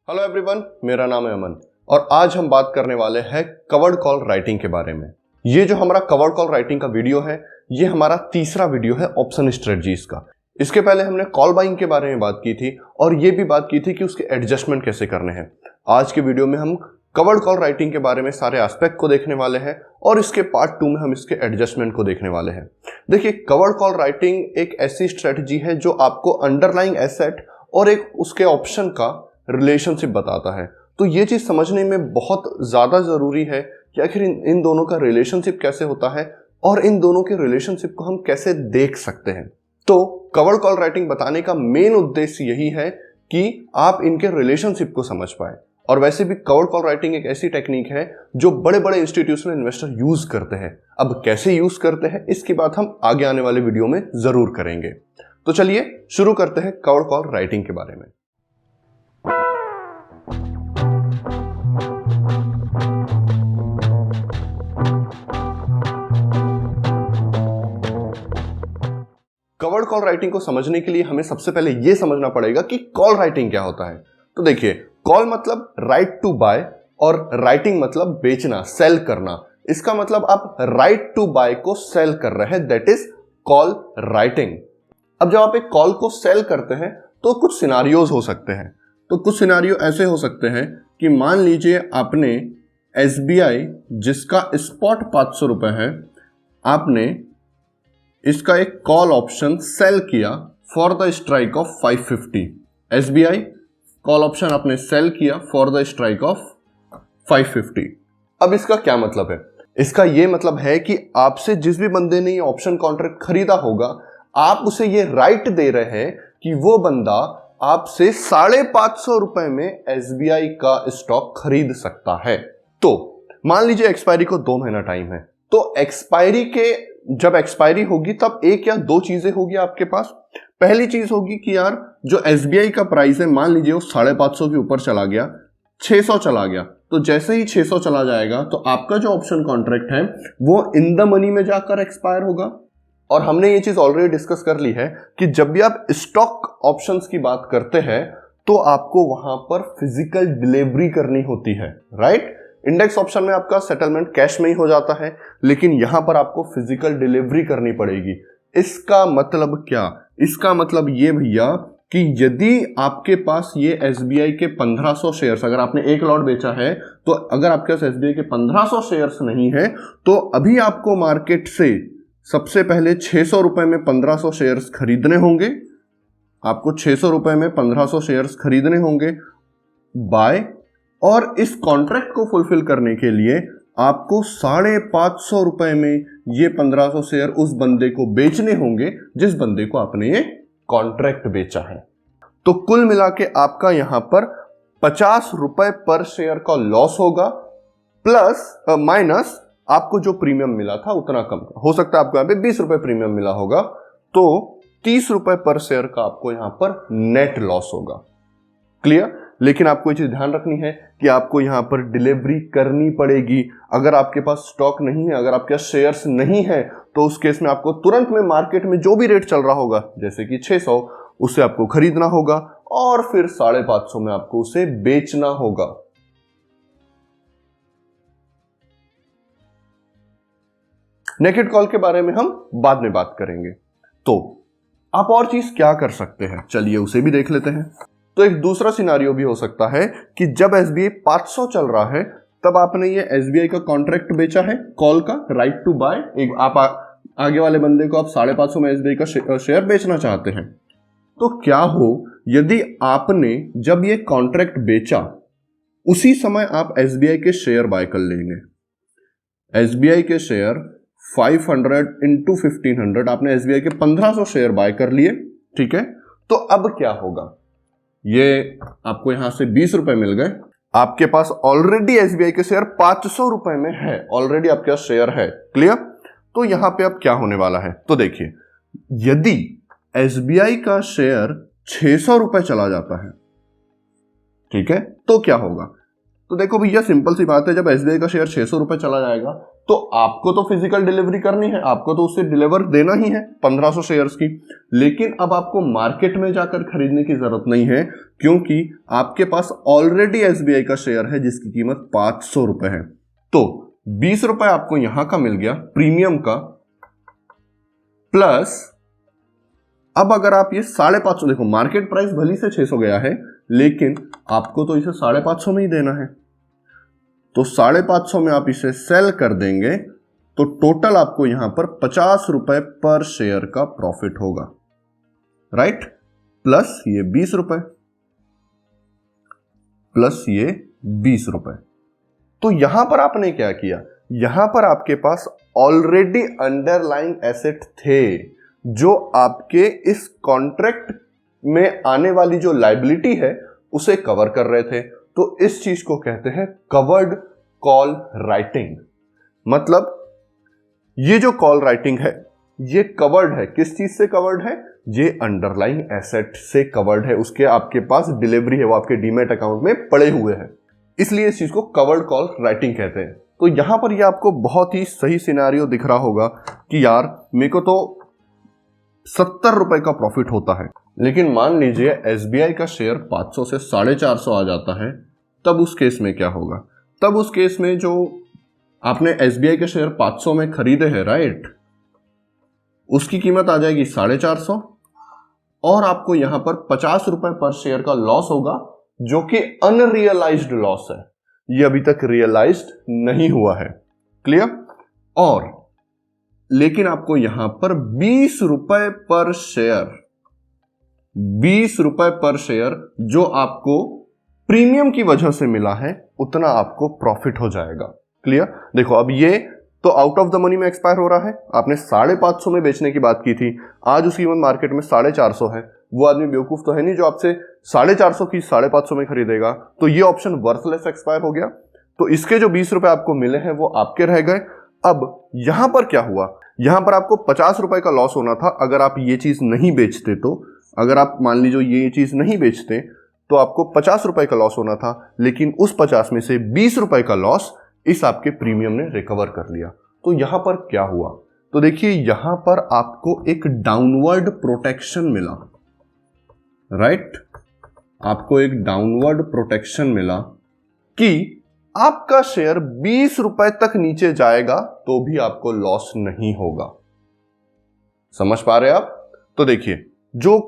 Hello everyone, मेरा नाम है अमन और आज हम बात करने वाले हैं कवर्ड कॉल राइटिंग के बारे में। ये जो हमारा कवर्ड कॉल राइटिंग का वीडियो है, ये हमारा तीसरा वीडियो है ऑप्शन स्ट्रेटजीज का। इसके पहले हमने कॉल बाइंग के बारे में बात की थी और ये भी बात की थी कि उसके एडजस्टमेंट कैसे करने हैं। आज के वीडियो में हम कवर्ड कॉल राइटिंग के बारे में सारे एस्पेक्ट को देखने वाले हैं और इसके पार्ट 2 में हम इसके एडजस्टमेंट को देखने वाले हैं। देखिए, कवर्ड कॉल राइटिंग एक ऐसी स्ट्रेटजी है जो आपको अंडरलाइंग एसेट और एक उसके ऑप्शन का रिलेशनशिप बताता है। तो ये चीज समझने में बहुत ज्यादा जरूरी है कि आखिर इन दोनों का रिलेशनशिप कैसे होता है और इन दोनों के रिलेशनशिप को हम कैसे देख सकते हैं। तो कवर्ड कॉल राइटिंग बताने का मेन उद्देश्य यही है कि आप इनके रिलेशनशिप को समझ पाए। और वैसे भी कवर्ड कॉल राइटिंग एक ऐसी टेक्निक है जो बड़े बड़े इंस्टीट्यूशनल इन्वेस्टर यूज करते हैं। अब कैसे यूज करते हैं इसकी बात हम आगे आने वाले वीडियो में जरूर करेंगे। तो चलिए शुरू करते हैं कवर्ड कॉल राइटिंग के बारे में। कवर्ड कॉल राइटिंग को समझने के लिए हमें सबसे पहले यह समझना पड़ेगा कि कॉल राइटिंग क्या होता है। तो देखिए, कॉल मतलब राइट टू बाय और राइटिंग मतलब बेचना, सेल करना। इसका मतलब आप राइट टू बाय को सेल कर रहे हैं, दैट इज कॉल राइटिंग। अब जब आप एक कॉल को सेल करते हैं तो कुछ सिनारियोज हो सकते हैं। तो कुछ सिनारियो ऐसे हो सकते हैं कि मान लीजिए आपने एसबीआई, जिसका स्पॉट 500 रुपए है, आपने इसका एक कॉल ऑप्शन सेल किया for the strike of 550। SBI call option आपने सेल किया फॉर द स्ट्राइक ऑफ 550। अब इसका क्या मतलब है? इसका यह मतलब है कि आपसे जिस भी बंदे ने ये ऑप्शन कॉन्ट्रैक्ट खरीदा होगा, आप उसे ये राइट दे रहे हैं कि वो बंदा आपसे 550 रुपए में एसबीआई का स्टॉक खरीद सकता है। तो मान लीजिए एक्सपायरी को 2 महीना टाइम है। तो जब एक्सपायरी होगी तब एक या दो चीजें होगी आपके पास। पहली चीज होगी कि यार जो एसबीआई का प्राइस है, मान लीजिए वो 550 के ऊपर चला गया, 600 चला गया। तो जैसे ही 600 चला जाएगा तो आपका जो ऑप्शन कॉन्ट्रैक्ट है वो इन द मनी में जाकर एक्सपायर होगा। और हमने ये चीज ऑलरेडी डिस्कस कर ली है कि जब भी आप स्टॉक ऑप्शंस की बात करते हैं तो आपको वहां पर फिजिकल डिलीवरी करनी होती है, राइट? इंडेक्स ऑप्शन में आपका सेटलमेंट कैश में ही हो जाता है, लेकिन यहां पर आपको फिजिकल डिलीवरी करनी पड़ेगी। इसका मतलब क्या? इसका मतलब ये भैया कि यदि आपके पास ये एसबीआई के 1500 शेयर्स, अगर आपने एक लॉट बेचा है, तो अगर आपके पास एसबीआई के 1500 शेयर्स नहीं है तो अभी आपको मार्केट से सबसे पहले 600 रुपए में 1500 शेयर्स खरीदने होंगे। आपको 600 रुपए में 1500 शेयर्स खरीदने होंगे बाय, और इस कॉन्ट्रैक्ट को फुलफिल करने के लिए आपको 550 रुपए में ये 1500 शेयर उस बंदे को बेचने होंगे जिस बंदे को आपने ये कॉन्ट्रैक्ट बेचा है। तो कुल मिला के आपका यहां पर 50 रुपए पर शेयर का लॉस होगा, प्लस माइनस आपको जो प्रीमियम मिला था उतना कम हो सकता है। आपको यहां पे 20 रुपए प्रीमियम मिला होगा, तो 30 रुपए पर शेयर का आपको यहां पर नेट लॉस होगा। क्लियर? लेकिन आपको ये चीज ध्यान रखनी है कि आपको यहां पर डिलीवरी करनी पड़ेगी। अगर आपके पास स्टॉक नहीं है, अगर आपके पास शेयर्स नहीं है, तो उस केस में आपको तुरंत में मार्केट में जो भी रेट चल रहा होगा, जैसे कि 600, उसे आपको खरीदना होगा और फिर 550 में आपको उसे बेचना होगा। नेकेड कॉल के बारे में हम बाद में बात करेंगे। तो आप और चीज क्या कर सकते हैं, चलिए उसे भी देख लेते हैं। तो एक दूसरा सिनारियो भी हो सकता है कि जब एसबीआई 500 चल रहा है तब आपने ये एसबीआई का कॉन्ट्रैक्ट बेचा है, कॉल का राइट टू बाय। आप आगे वाले बंदे को आप 550 में एसबीआई का शेयर बेचना चाहते हैं। तो क्या हो यदि आपने जब ये कॉन्ट्रैक्ट बेचा उसी समय आप एसबीआई के शेयर बाय कर लेंगे। एसबीआई के शेयर 500 इंटू 1500, आपने एसबीआई के 1500 शेयर बाय कर लिए, ठीक है? तो अब क्या होगा? ये आपको यहां से 20 रुपए मिल गए। आपके पास ऑलरेडी एसबीआई के शेयर 500 रुपए में है, ऑलरेडी आपके पास शेयर है। क्लियर? तो यहां पे अब क्या होने वाला है? तो देखिए, यदि एसबीआई का शेयर 600 रुपए चला जाता है, ठीक है, तो क्या होगा? तो देखो भैया, सिंपल सी बात है, जब एसबीआई का शेयर 600 रुपए चला जाएगा तो आपको तो फिजिकल डिलीवरी करनी है, आपको तो उसे डिलीवर देना ही है 1500 शेयर्स की। लेकिन अब आपको मार्केट में जाकर खरीदने की जरूरत नहीं है, क्योंकि आपके पास ऑलरेडी एसबीआई का शेयर है जिसकी कीमत 500 रुपए है। तो 20 रुपए आपको यहां का मिल गया प्रीमियम का, प्लस अब अगर आप ये 550, देखो मार्केट प्राइस भली से 600 गया है, लेकिन आपको तो इसे 550 में ही देना है, तो 550 में आप इसे सेल कर देंगे तो टोटल आपको यहां पर 50 रुपए पर शेयर का प्रॉफिट होगा, राइट। प्लस ये 20 रुपए, प्लस ये 20 रुपए। तो यहां पर आपने क्या किया, यहां पर आपके पास ऑलरेडी अंडरलाइंग एसेट थे जो आपके इस कॉन्ट्रैक्ट में आने वाली जो लायबिलिटी है उसे कवर कर रहे थे। तो इस चीज को कहते हैं कवर्ड कॉल राइटिंग। मतलब ये जो कॉल राइटिंग है ये कवर्ड है, किस चीज से कवर्ड है, ये अंडरलाइंग एसेट से कवर्ड है, उसके आपके पास डिलीवरी है, वो आपके डीमैट अकाउंट में पड़े हुए हैं, इसलिए इस चीज को कवर्ड कॉल राइटिंग कहते हैं। तो यहां पर ये आपको बहुत ही सही सिनेरियो दिख रहा होगा कि यार मेरे को तो 70 रुपए का प्रॉफिट होता है, लेकिन मान लीजिए एसबीआई का शेयर 500 से 450 आ जाता है, तब उस केस में क्या होगा, तब उस केस में जो आपने एसबीआई के शेयर 500 में खरीदे हैं, राइट, उसकी कीमत आ जाएगी 450 और आपको यहां पर 50 रुपए पर शेयर का लॉस होगा, जो कि अनरियलाइज्ड लॉस है, ये अभी तक रियलाइज्ड नहीं हुआ है, क्लियर। और लेकिन आपको यहां पर 20 रुपए पर शेयर, 20 रुपए पर शेयर जो आपको प्रीमियम की वजह से मिला है, उतना आपको प्रॉफिट हो जाएगा, क्लियर। देखो अब ये तो आउट ऑफ द मनी में एक्सपायर हो रहा है, आपने 550 में बेचने की बात की थी, आज उसकी कीमत मार्केट में 450 है, वो आदमी बेवकूफ तो है नहीं जो आपसे 450 की 550 में खरीदेगा, तो ये ऑप्शन वर्थलेस एक्सपायर हो गया। तो इसके जो 20 रुपए आपको मिले हैं वो आपके रह गए। अब यहां पर क्या हुआ, यहां पर आपको 50 रुपए का लॉस होना था अगर आप ये चीज नहीं बेचते, तो अगर आप मान लीजिए ये चीज नहीं बेचते तो आपको 50 रुपए का लॉस होना था, लेकिन उस 50 में से 20 रुपए का लॉस इस आपके प्रीमियम ने रिकवर कर लिया। तो यहां पर क्या हुआ, तो देखिए यहां पर आपको एक डाउनवर्ड प्रोटेक्शन मिला, राइट, आपको एक डाउनवर्ड प्रोटेक्शन मिला कि आपका शेयर 20 रुपए तक नीचे जाएगा तो भी आपको लॉस नहीं होगा। समझ पा रहे आप। तो देखिए जो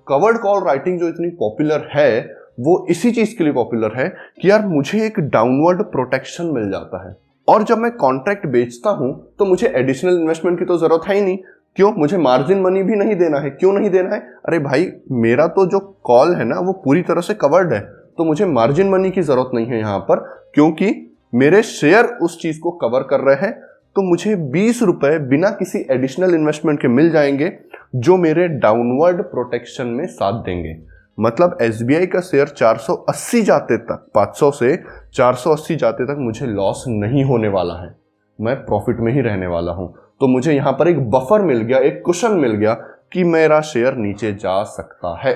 कवर्ड कॉल राइटिंग जो इतनी पॉपुलर है वो इसी चीज के लिए पॉपुलर है कि यार मुझे एक डाउनवर्ड प्रोटेक्शन मिल जाता है, और जब मैं कॉन्ट्रैक्ट बेचता हूं तो मुझे एडिशनल इन्वेस्टमेंट की तो जरूरत है ही नहीं। क्यों, मुझे मार्जिन मनी भी नहीं देना है। क्यों नहीं देना है, अरे भाई मेरा तो जो कॉल है ना वो पूरी तरह से कवर्ड है, तो मुझे मार्जिन मनी की जरूरत नहीं है यहां पर, क्योंकि मेरे शेयर उस चीज को कवर कर रहे हैं। तो मुझे 20 रुपए बिना किसी एडिशनल इन्वेस्टमेंट के मिल जाएंगे जो मेरे डाउनवर्ड प्रोटेक्शन में साथ देंगे। मतलब एसबीआई का शेयर 480 जाते तक, 500 से 480 जाते तक मुझे लॉस नहीं होने वाला है, मैं प्रॉफिट में ही रहने वाला हूं। तो मुझे यहां पर एक बफर मिल गया, एक कुशन मिल गया कि मेरा शेयर नीचे जा सकता है,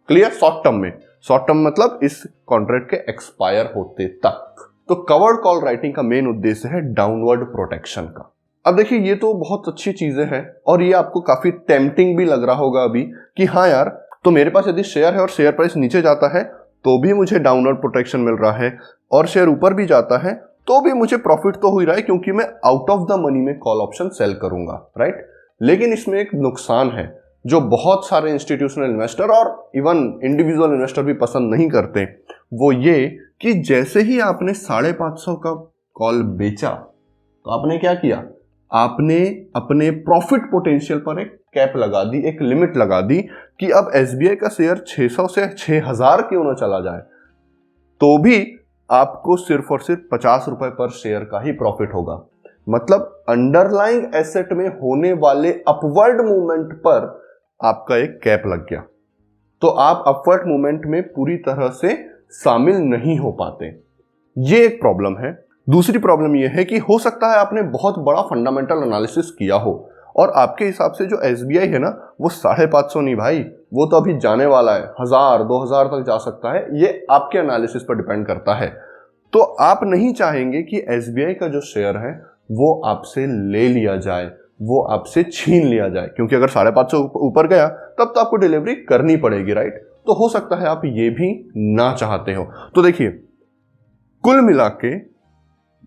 क्लियर। शॉर्ट टर्म में, शॉर्ट टर्म मतलब इस कॉन्ट्रैक्ट के एक्सपायर होते तक। तो कवर्ड कॉल राइटिंग का मेन उद्देश्य है डाउनवर्ड प्रोटेक्शन का। अब देखिए ये तो बहुत अच्छी चीजें हैं और ये आपको काफी टेम्पटिंग भी लग रहा होगा अभी कि हाँ यार, तो मेरे पास यदि शेयर है और शेयर प्राइस नीचे जाता है तो भी मुझे डाउनवर्ड प्रोटेक्शन मिल रहा है, और शेयर ऊपर भी जाता है तो भी मुझे प्रॉफिट तो हो ही रहा है, क्योंकि मैं आउट ऑफ द मनी में कॉल ऑप्शन सेल करूंगा, राइट। लेकिन इसमें एक नुकसान है जो बहुत सारे इंस्टीट्यूशनल इन्वेस्टर और इवन इंडिविजुअल इन्वेस्टर भी पसंद नहीं करते, वो ये कि जैसे ही आपने 550 का कॉल बेचा तो आपने क्या किया, आपने अपने प्रॉफिट पोटेंशियल पर एक कैप लगा दी, एक लिमिट लगा दी कि अब एसबीआई का शेयर 600 से 6000 क्यों ना चला जाए तो भी आपको सिर्फ और सिर्फ 50 रुपए पर शेयर का ही प्रॉफिट होगा। मतलब अंडरलाइंग एसेट में होने वाले अपवर्ड मूवमेंट पर आपका एक कैप लग गया, तो आप अपवर्ड मूवमेंट में पूरी तरह से शामिल नहीं हो पाते। ये एक प्रॉब्लम है। दूसरी प्रॉब्लम यह है कि हो सकता है आपने बहुत बड़ा फंडामेंटल एनालिसिस किया हो और आपके हिसाब से जो एसबीआई है ना वो 550 नहीं भाई, वो तो अभी जाने वाला है, 1000 2000 तक जा सकता है, ये आपके एनालिसिस पर डिपेंड करता है। तो आप नहीं चाहेंगे कि एसबीआई का जो शेयर है वो आपसे ले लिया जाए, वो आपसे छीन लिया जाए, क्योंकि अगर 550 ऊपर गया तब तो आपको डिलीवरी करनी पड़ेगी, राइट। तो हो सकता है आप ये भी ना चाहते हो। तो देखिए, कुल मिला के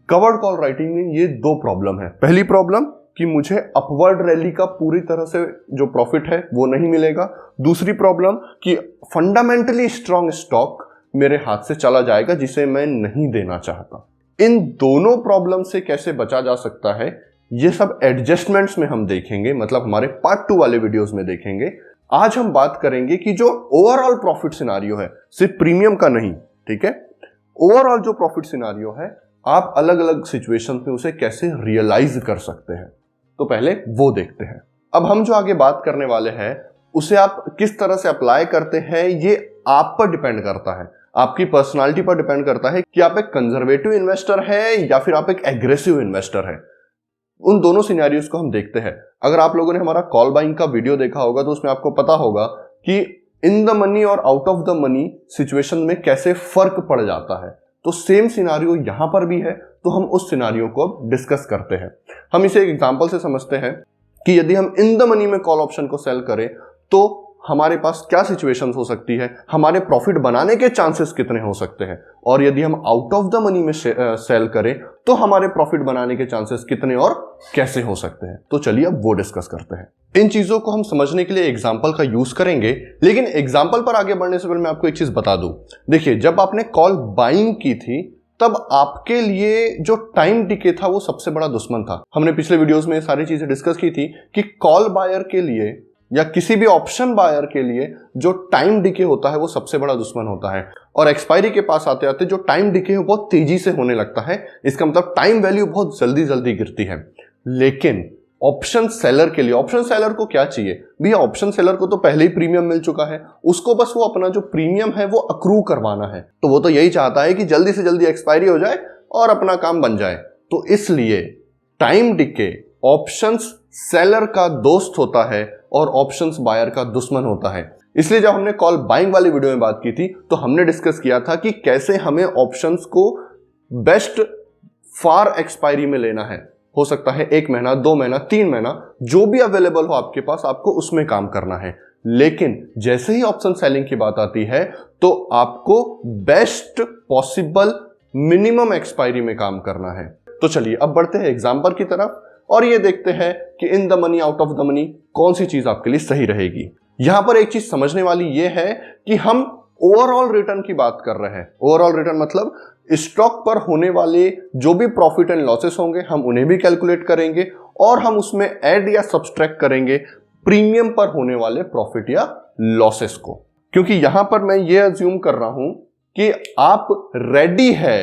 कवर्ड कॉल राइटिंग में ये दो प्रॉब्लम है। पहली प्रॉब्लम कि मुझे अपवर्ड रैली का पूरी तरह से जो प्रॉफिट है वो नहीं मिलेगा। दूसरी प्रॉब्लम कि फंडामेंटली स्ट्रांग स्टॉक मेरे हाथ से चला जाएगा जिसे मैं नहीं देना चाहता। इन दोनों प्रॉब्लम से कैसे बचा जा सकता है ये सब एडजस्टमेंट्स में हम देखेंगे, मतलब हमारे पार्ट 2 वाले वीडियोस में देखेंगे। आज हम बात करेंगे कि जो ओवरऑल प्रॉफिट सिनारियो है, सिर्फ प्रीमियम का नहीं, ठीक है, ओवरऑल जो प्रॉफिट सिनारियो है आप अलग अलग सिचुएशन में उसे कैसे रियलाइज कर सकते हैं। तो पहले वो देखते हैं। अब हम जो आगे बात करने वाले हैं उसे आप किस तरह से अप्लाई करते हैं ये आप पर डिपेंड करता है, आपकी पर्सनालिटी पर डिपेंड करता है कि आप एक कंजर्वेटिव इन्वेस्टर है या फिर आप एक एग्रेसिव इन्वेस्टर है। उन दोनों सिनेरियोस को हम देखते हैं। अगर आप लोगों ने हमारा कॉल बाइंग का वीडियो देखा होगा तो उसमें आपको पता होगा कि इन द मनी और out of the money situation में कैसे फर्क पड़ जाता है। तो सेम सिनारियो यहां पर भी है, तो हम उस सिनारियो को अब डिस्कस करते हैं। हम इसे एक एग्जांपल से समझते हैं कि यदि हम इन द मनी में कॉल ऑप्शन को सेल करें तो हमारे पास क्या सिचुएशंस हो सकती है, हमारे प्रॉफिट बनाने के चांसेस कितने हो सकते हैं, और यदि हम आउट ऑफ द मनी में सेल करें तो हमारे प्रॉफिट बनाने के चांसेस कितने और कैसे हो सकते हैं। तो चलिए अब वो डिस्कस करते हैं। इन चीजों को हम समझने के लिए एग्जांपल का यूज करेंगे, लेकिन एग्जांपल पर आगे बढ़ने से पहले मैं आपको एक चीज बता दूं। देखिए, जब आपने कॉल बाइंग की थी तब आपके लिए जो टाइम डिके था वो सबसे बड़ा दुश्मन था। हमने पिछले वीडियोस में सारी चीजें डिस्कस की थी कि कॉल बायर के लिए या किसी भी ऑप्शन बायर के लिए जो टाइम डिके होता है वो सबसे बड़ा दुश्मन होता है, और एक्सपायरी के पास आते आते जो टाइम डिके है बहुत तेजी से होने लगता है। इसका मतलब टाइम वैल्यू बहुत जल्दी जल्दी गिरती है। लेकिन ऑप्शन सेलर के लिए, ऑप्शन सेलर को क्या चाहिए भैया, ऑप्शन सेलर को तो पहले ही प्रीमियम मिल चुका है, उसको बस वो अपना जो प्रीमियम है वो अक्रू करवाना है। तो वो तो यही चाहता है कि जल्दी से जल्दी एक्सपायरी हो जाए और अपना काम बन जाए। तो इसलिए टाइम डिके ऑप्शंस सेलर का दोस्त होता है और ऑप्शंस बायर का दुश्मन होता है। इसलिए जब हमने कॉल बाइंग वाली वीडियो में बात की थी तो हमने डिस्कस किया था कि कैसे हमें ऑप्शंस को बेस्ट फार एक्सपायरी में लेना है। हो सकता है 1 महीना, 2 महीना, 3 महीना, जो भी अवेलेबल हो आपके पास, आपको उसमें काम करना है। लेकिन जैसे ही ऑप्शन सेलिंग की बात आती है तो आपको बेस्ट पॉसिबल मिनिमम एक्सपायरी में काम करना है। तो चलिए अब बढ़ते हैं एग्जाम्पल की तरफ और ये देखते हैं कि in the money out of the money कौन सी चीज आपके लिए सही रहेगी। यहां पर एक चीज समझने वाली ये है कि हम ओवरऑल रिटर्न की बात कर रहे हैं। ओवरऑल रिटर्न मतलब स्टॉक पर होने वाले जो भी प्रॉफिट एंड लॉसेस होंगे हम उन्हें भी कैलकुलेट करेंगे और हम उसमें ऐड या सब्सट्रैक्ट करेंगे प्रीमियम पर होने वाले प्रॉफिट या लॉसेस को। क्योंकि यहां पर मैं ये अज्यूम कर रहा हूं कि आप रेडी है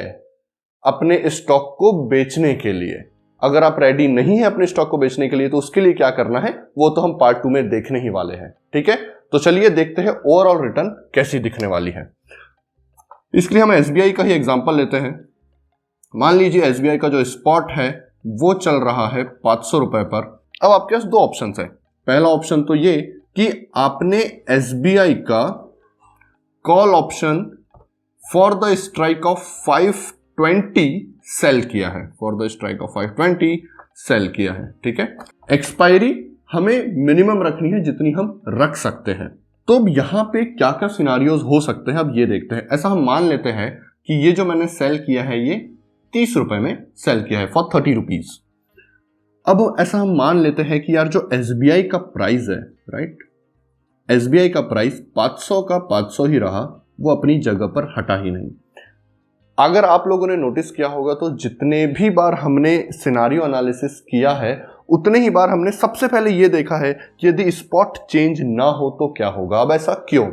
अपने स्टॉक को बेचने के लिए। अगर आप रेडी नहीं है अपने स्टॉक को बेचने के लिए तो उसके लिए क्या करना है वो तो हम पार्ट 2 में देखने ही वाले हैं, ठीक है। तो चलिए देखते हैं ओवरऑल रिटर्न कैसी दिखने वाली है। इसके लिए हम एसबीआई का ही एग्जांपल लेते हैं। मान लीजिए एसबीआई का जो स्पॉट है वो चल रहा है 500 रुपए पर। अब आपके पास 2 ऑप्शन है। पहला ऑप्शन तो ये कि आपने एसबीआई का call option for the strike of 520 sell किया है, for the strike of 520 sell किया है, ठीक है। एक्सपायरी हमें मिनिमम रखनी है जितनी हम रख सकते हैं। तो अब यहां पे क्या क्या सिनारियोज हो सकते हैं अब ये देखते हैं। ऐसा हम मान लेते हैं कि ये जो मैंने सेल किया है ये 30 रुपए में सेल किया है फॉर 30 रुपीज। अब ऐसा हम मान लेते हैं कि यार जो एसबीआई का प्राइस है, राइट, एसबीआई का प्राइस 500 का 500 ही रहा, वो अपनी जगह पर हटा ही नहीं। अगर आप लोगों ने नोटिस किया होगा तो जितने भी बार हमने सिनारियो एनालिसिस किया है उतने ही बार हमने सबसे पहले ये देखा है कि यदि स्पॉट चेंज ना हो तो क्या होगा। अब ऐसा क्यों?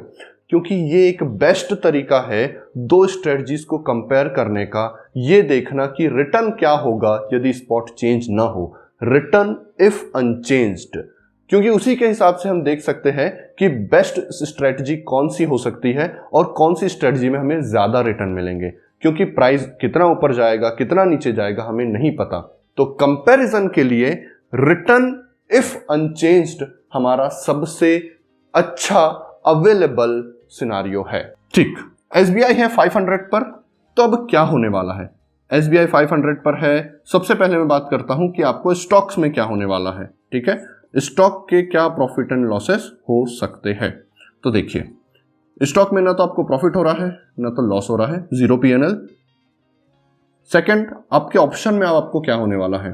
क्योंकि ये एक बेस्ट तरीका है 2 स्ट्रेटजीज को कंपेयर करने का, ये देखना कि रिटर्न क्या होगा यदि स्पॉट चेंज ना हो, रिटर्न इफ अनचेंज्ड। क्योंकि उसी के हिसाब से हम देख सकते हैं कि बेस्ट स्ट्रेटजी कौन सी हो सकती है और कौन सी स्ट्रेटजी में हमें ज्यादा रिटर्न मिलेंगे। क्योंकि प्राइस कितना ऊपर जाएगा कितना नीचे जाएगा हमें नहीं पता। तो कंपैरिजन के लिए रिटर्न इफ अनचेंज्ड हमारा सबसे अच्छा अवेलेबल सिनारियो है। ठीक, एसबीआई है 500 पर, तो अब क्या होने वाला है? SBI 500 पर है। सबसे पहले मैं बात करता हूं कि आपको स्टॉक्स में क्या होने वाला है। ठीक है, स्टॉक के क्या प्रॉफिट एंड लॉसेस हो सकते हैं। तो देखिए, स्टॉक में ना तो आपको प्रॉफिट हो रहा है ना तो लॉस हो रहा है, 0 P&L। सेकंड, आपके ऑप्शन में आपको क्या होने वाला है?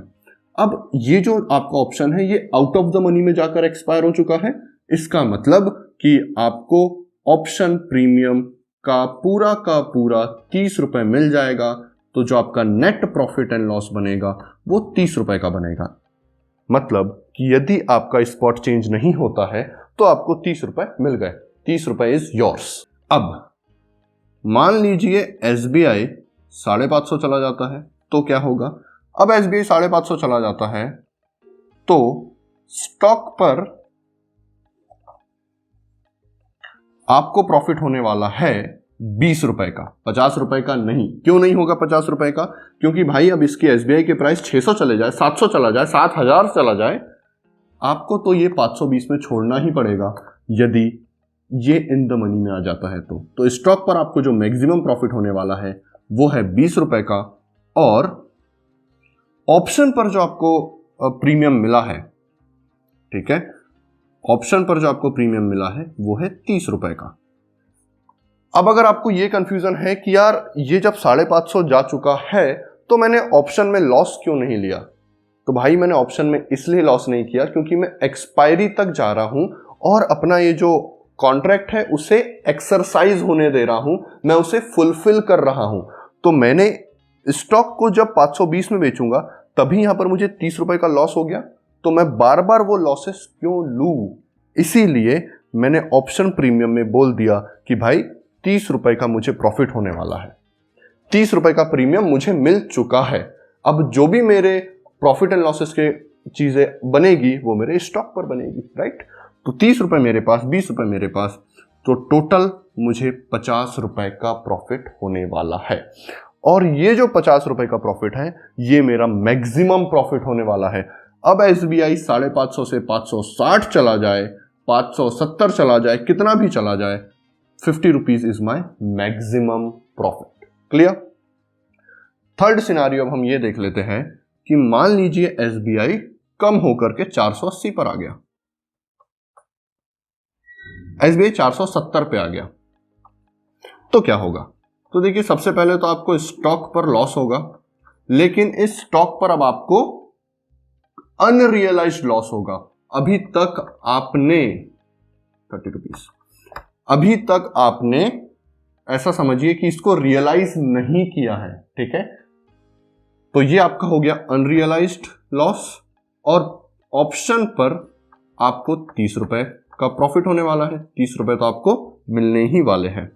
अब ये जो आपका ऑप्शन है ये आउट ऑफ द मनी में जाकर एक्सपायर हो चुका है। इसका मतलब कि आपको ऑप्शन प्रीमियम का पूरा 30 रुपए मिल जाएगा। तो जो आपका नेट प्रॉफिट एंड लॉस बनेगा वो 30 रुपए का बनेगा। मतलब कि यदि आपका स्पॉट चेंज नहीं होता है तो आपको 30 रुपए मिल गए। 30 रुपए इज योर्स। अब मान लीजिए SBI 550 चला जाता है तो क्या होगा? अब SBI 550 चला जाता है तो स्टॉक पर आपको प्रॉफिट होने वाला है 20 रुपए का, 50 रुपए का नहीं। क्यों नहीं होगा 50 रुपए का? क्योंकि भाई अब इसकी SBI के प्राइस 600 चले जाए, 700 चला जाए, 7000 चला जाए, आपको तो ये 520 में छोड़ना ही पड़ेगा यदि ये इन द मनी में आ जाता है। तो स्टॉक पर आपको जो मैक्सिमम प्रॉफिट होने वाला है वो है 20 रुपए का, और ऑप्शन पर जो आपको प्रीमियम मिला है, ठीक है, ऑप्शन पर जो आपको प्रीमियम मिला है वो है 30 रुपए का। अब अगर आपको ये कंफ्यूजन है कि यार ये जब 550 जा चुका है तो मैंने ऑप्शन में लॉस क्यों नहीं लिया, तो भाई मैंने ऑप्शन में इसलिए लॉस नहीं किया क्योंकि मैं एक्सपायरी तक जा रहा हूं और अपना ये जो कॉन्ट्रैक्ट है उसे एक्सरसाइज होने दे रहा हूं, मैं उसे फुलफिल कर रहा हूं। तो मैंने स्टॉक को जब 520 में बेचूंगा तभी यहां पर मुझे 30 रुपए का लॉस हो गया, तो मैं बार बार वो लॉसेस क्यों लूं? इसीलिए मैंने ऑप्शन प्रीमियम में बोल दिया कि भाई 30 रुपए का मुझे प्रॉफिट होने वाला है, 30 रुपए का प्रीमियम मुझे मिल चुका है। अब जो भी मेरे प्रॉफिट एंड लॉसेस के चीजें बनेगी वो मेरे स्टॉक पर बनेगी, राइट? तो 30 रुपए मेरे पास, 20 रुपए मेरे पास, तो टोटल मुझे 50 रुपए का प्रॉफिट होने वाला है। और ये जो 50 रुपए का प्रॉफिट है ये मेरा मैक्सिमम प्रॉफिट होने वाला है। अब SBI 550 से 560 चला जाए, 570 चला जाए, कितना भी चला जाए, 50 rupees is my maximum profit. Clear? Third scenario अब हम ये देख लेते हैं कि मान लीजिए SBI कम होकर के 480 पर आ गया, SBI 470 पे आ गया, तो क्या होगा? तो देखिए, सबसे पहले तो आपको स्टॉक पर लॉस होगा, लेकिन इस स्टॉक पर अब आपको अनरियलाइज्ड लॉस होगा। अभी तक आपने 30 रुपीज, अभी तक आपने ऐसा समझिए कि इसको रियलाइज नहीं किया है, ठीक है? तो ये आपका हो गया अनरियलाइज्ड लॉस, और ऑप्शन पर आपको 30 रुपए का प्रॉफिट होने वाला है। 30 रुपए तो आपको मिलने ही वाले हैं।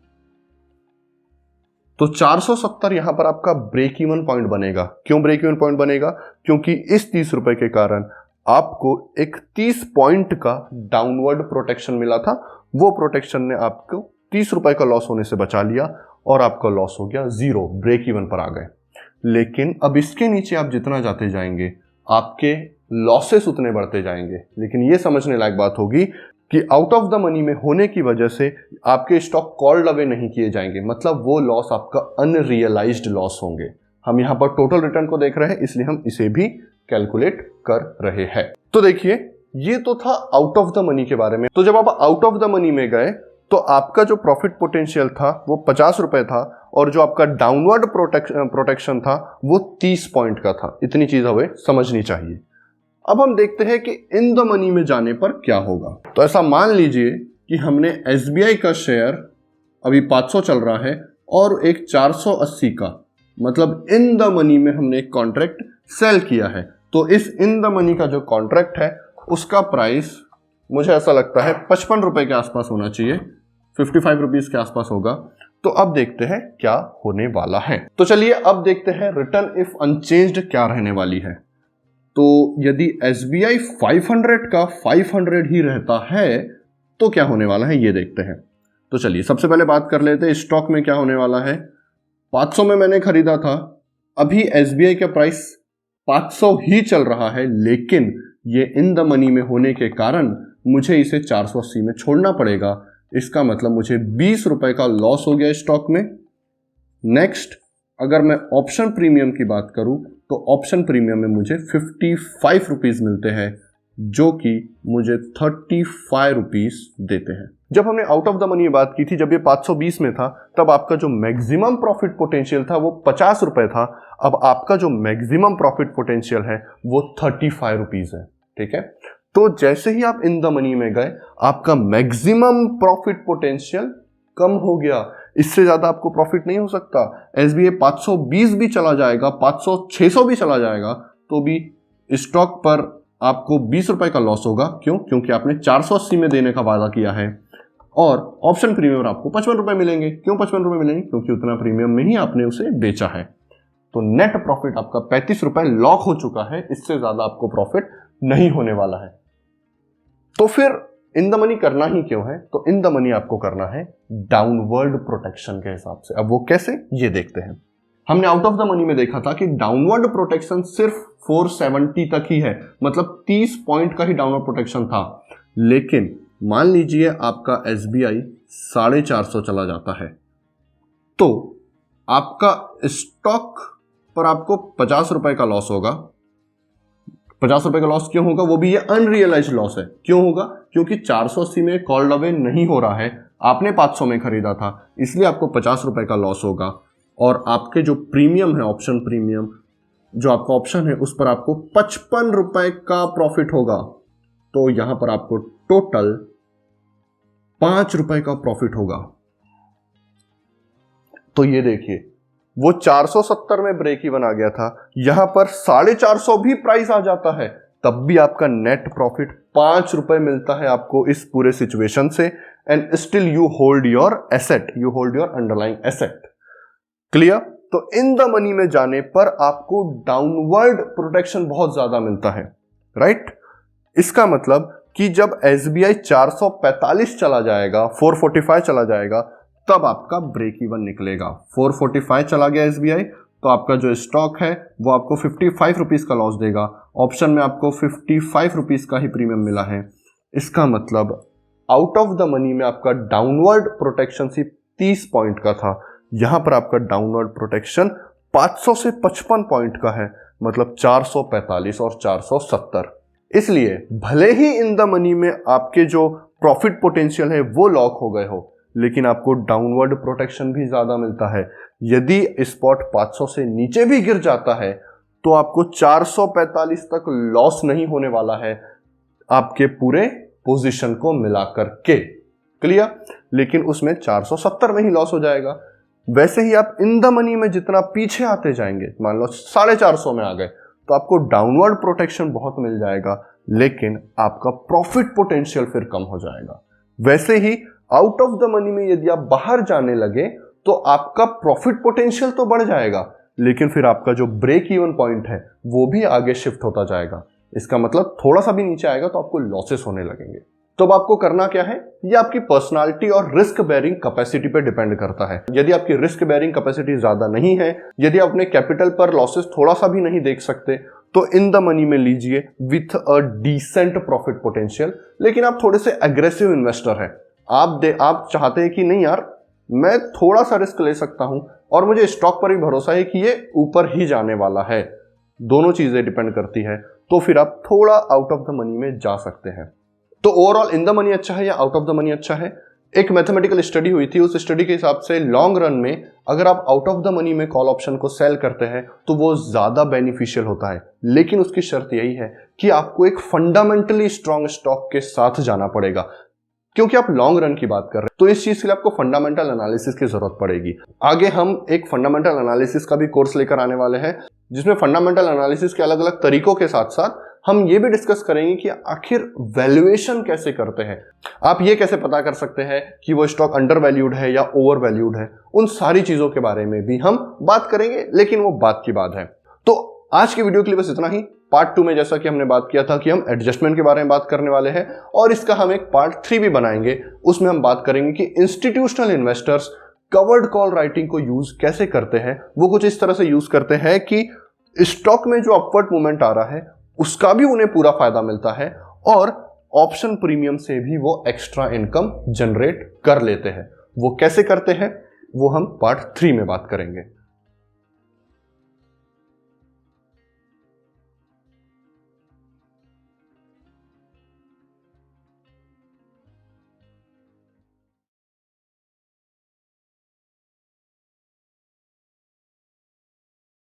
तो 470 यहां पर आपका ब्रेक इवन पॉइंट बनेगा। क्यों ब्रेक इवन पॉइंट बनेगा? क्योंकि इस 30 रुपए के कारण आपको एक 30 पॉइंट का डाउनवर्ड प्रोटेक्शन मिला था। वो प्रोटेक्शन ने आपको 30 रुपए का लॉस होने से बचा लिया और आपका लॉस हो गया 0, ब्रेक इवन पर आ गए। लेकिन अब इसके नीचे आप जितना जाते जाएंगे आपके लॉसेस उतने बढ़ते जाएंगे। लेकिन ये समझने लायक बात होगी कि आउट ऑफ द मनी में होने की वजह से आपके स्टॉक कॉल्ड अवे नहीं किए जाएंगे, मतलब वो लॉस आपका अनरियलाइज्ड लॉस होंगे। हम यहां पर टोटल रिटर्न को देख रहे हैं, इसलिए हम इसे भी कैलकुलेट कर रहे हैं। तो देखिए, ये तो था आउट ऑफ द मनी के बारे में। तो जब आप आउट ऑफ द मनी में गए तो आपका जो प्रॉफिट पोटेंशियल था वो 50 रुपए था, और जो आपका डाउनवर्ड प्रोटेक्शन था वो 30 पॉइंट का था। इतनी चीज हमें समझनी चाहिए। अब हम देखते हैं कि इन द मनी में जाने पर क्या होगा। तो ऐसा मान लीजिए कि हमने SBI का शेयर अभी 500 चल रहा है और एक 480 का, मतलब इन द मनी में हमने एक कॉन्ट्रैक्ट सेल किया है। तो इस इन द मनी का जो कॉन्ट्रैक्ट है उसका प्राइस मुझे ऐसा लगता है 55 रुपए के आसपास होना चाहिए, 55 रुपीज के आसपास होगा। तो अब देखते हैं क्या होने वाला है। तो चलिए अब देखते हैं रिटर्न इफ अनचेंज्ड क्या रहने वाली है। तो यदि SBI 500 का 500 ही रहता है तो क्या होने वाला है ये देखते हैं। तो चलिए सबसे पहले बात कर लेते हैं स्टॉक में क्या होने वाला है। 500 में मैंने खरीदा था, अभी SBI का प्राइस 500 ही चल रहा है, लेकिन ये इन द मनी में होने के कारण मुझे इसे 480 में छोड़ना पड़ेगा। इसका मतलब मुझे 20 रुपए का लॉस हो गया स्टॉक में। नेक्स्ट, अगर मैं ऑप्शन प्रीमियम की बात करूं तो ऑप्शन प्रीमियम में मुझे 55 रुपीज मिलते हैं, जो कि मुझे 35 रुपीज देते हैं। जब हमने आउट ऑफ द मनी में बात की थी, जब ये 520 में था, तब आपका जो मैक्सिमम प्रॉफिट पोटेंशियल था वो 50 रुपए था। अब आपका जो मैक्सिमम प्रॉफिट पोटेंशियल है वो 35 रुपीज है। ठीक है, तो जैसे ही आप इन द मनी में गए, आपका मैक्सिमम प्रॉफिट पोटेंशियल कम हो गया। इससे ज्यादा आपको प्रॉफिट नहीं हो सकता। एसबीआई 520 भी चला जाएगा, 500 600 भी चला जाएगा, तो भी स्टॉक पर आपको 20 रुपए का लॉस होगा। क्यों? क्योंकि आपने 480 में देने का वादा किया है और ऑप्शन प्रीमियम आपको 55 रुपए मिलेंगे। क्यों 55 रुपए मिलेंगे? क्योंकि उतना प्रीमियम में ही आपने उसे बेचा है। तो नेट प्रॉफिट आपका 35 रुपए लॉक हो चुका है। इससे ज्यादा आपको प्रॉफिट नहीं होने वाला है। तो फिर इन द मनी करना ही क्यों है? तो इन द मनी आपको करना है डाउनवर्ड प्रोटेक्शन के हिसाब से। अब वो कैसे, ये देखते हैं। हमने आउट ऑफ द मनी में देखा था कि डाउनवर्ड प्रोटेक्शन सिर्फ 470 तक ही है, मतलब 30 पॉइंट का ही डाउनवर्ड प्रोटेक्शन था। लेकिन मान लीजिए आपका एसबीआई 450 चला जाता है, तो आपका स्टॉक पर आपको 50 रुपए का लॉस होगा। 50 रुपए का लॉस क्यों होगा? वो भी ये अनरियलाइज्ड लॉस है। क्यों होगा? क्योंकि 480 में कॉल्ड अवे नहीं हो रहा है, आपने 500 में खरीदा था, इसलिए आपको 50 रुपए का लॉस होगा। और आपके जो प्रीमियम है, ऑप्शन प्रीमियम, जो आपका ऑप्शन है, उस पर आपको 55 रुपए का प्रॉफिट होगा। तो यहां पर आपको टोटल 5 रुपए का प्रॉफिट होगा। तो ये देखिए, वो 470 में ब्रेक इवन आ गया था, यहां पर 450 भी प्राइस आ जाता है, तब भी आपका नेट प्रॉफिट 5 रुपए मिलता है आपको इस पूरे सिचुएशन से। And still you hold your asset, you hold your underlying asset. Clear? तो इन द मनी में जाने पर आपको डाउनवर्ड प्रोटेक्शन बहुत ज्यादा मिलता है, राइट? इसका मतलब कि जब एसबीआई 445 चला जाएगा, 445 चला जाएगा, तब आपका ब्रेक इवन निकलेगा। 445 चला गया एसबीआई, तो आपका जो स्टॉक है वो आपको 55 रुपीज का लॉस देगा। ऑप्शन में आपको 55 रुपीज का ही प्रीमियम मिला है। इसका मतलब आउट ऑफ द मनी में आपका डाउनवर्ड प्रोटेक्शन सिर्फ 30 पॉइंट का था, यहां पर आपका डाउनवर्ड प्रोटेक्शन 500 से 55 पॉइंट का है, मतलब 445 और 470। इसलिए भले ही इन द मनी में आपके जो प्रॉफिट पोटेंशियल है वो लॉक हो गए हो, लेकिन आपको डाउनवर्ड प्रोटेक्शन भी ज्यादा मिलता है। यदि स्पॉट 500 से नीचे भी गिर जाता है तो आपको 445 तक लॉस नहीं होने वाला है आपके पूरे पोजीशन को मिलाकर के। क्लियर? लेकिन उसमें 470 में ही लॉस हो जाएगा। वैसे ही आप इन द मनी में जितना पीछे आते जाएंगे, मान लो 450 में आ गए, तो आपको डाउनवर्ड प्रोटेक्शन बहुत मिल जाएगा, लेकिन आपका प्रॉफिट पोटेंशियल फिर कम हो जाएगा। वैसे ही आउट ऑफ द मनी में यदि आप बाहर जाने लगे तो आपका प्रॉफिट पोटेंशियल तो बढ़ जाएगा, लेकिन फिर आपका जो ब्रेक इवन पॉइंट है वो भी आगे शिफ्ट होता जाएगा। इसका मतलब थोड़ा सा भी नीचे आएगा तो आपको लॉसेस होने लगेंगे। तो अब आपको करना क्या है? ये आपकी पर्सनालिटी और रिस्क बेयरिंग कैपेसिटी पे डिपेंड करता है। यदि आपकी रिस्क बेयरिंग कैपेसिटी ज्यादा नहीं है, यदि आप अपने कैपिटल पर लॉसेस थोड़ा सा भी नहीं देख सकते, तो इन द मनी में लीजिए with a decent profit potential. लेकिन आप थोड़े से एग्रेसिव इन्वेस्टर हैं, आप चाहते हैं कि नहीं यार, मैं थोड़ा सा रिस्क ले सकता हूं और मुझे स्टॉक पर भी भरोसा है कि ये ऊपर ही जाने वाला है, दोनों चीजें डिपेंड करती है, तो फिर आप थोड़ा आउट ऑफ द मनी में जा सकते हैं। तो ओवरऑल इन द मनी अच्छा है या आउट ऑफ द मनी अच्छा है? एक मैथमेटिकल स्टडी हुई थी, उस स्टडी के हिसाब से लॉन्ग रन में अगर आप आउट ऑफ द मनी में कॉल ऑप्शन को सेल करते हैं तो वो ज्यादा बेनिफिशियल होता है, लेकिन उसकी शर्त यही है कि आपको एक फंडामेंटली स्ट्रॉन्ग स्टॉक के साथ जाना पड़ेगा। क्योंकि आप लॉन्ग रन की बात कर रहे हैं तो इस चीज के लिए आपको फंडामेंटल एनालिसिस की जरूरत पड़ेगी। आगे हम एक फंडामेंटल एनालिसिस का भी कोर्स लेकर आने वाले हैं, जिसमें फंडामेंटल एनालिसिस के अलग अलग तरीकों के साथ साथ हम ये भी डिस्कस करेंगे कि आखिर वैल्यूएशन कैसे करते हैं, आप ये कैसे पता कर सकते हैं कि वो स्टॉक अंडर वैल्यूड है या ओवर वैल्यूड है। उन सारी चीजों के बारे में भी हम बात करेंगे, लेकिन वो बात की बात है। तो आज की वीडियो के लिए बस इतना ही। पार्ट 2 में जैसा कि हमने बात किया था कि हम एडजस्टमेंट के बारे में बात करने वाले हैं, और इसका हम एक पार्ट 3 भी बनाएंगे। उसमें हम बात करेंगे कि institutional investors covered call writing को यूज कैसे करते हैं। वो कुछ इस तरह से यूज करते हैं कि स्टॉक में जो अपवर्ड मूवमेंट आ रहा है उसका भी उन्हें पूरा फायदा मिलता है, और ऑप्शन प्रीमियम से भी वो एक्स्ट्रा इनकम जनरेट कर लेते हैं। वो कैसे करते हैं वो हम पार्ट 3 में बात करेंगे।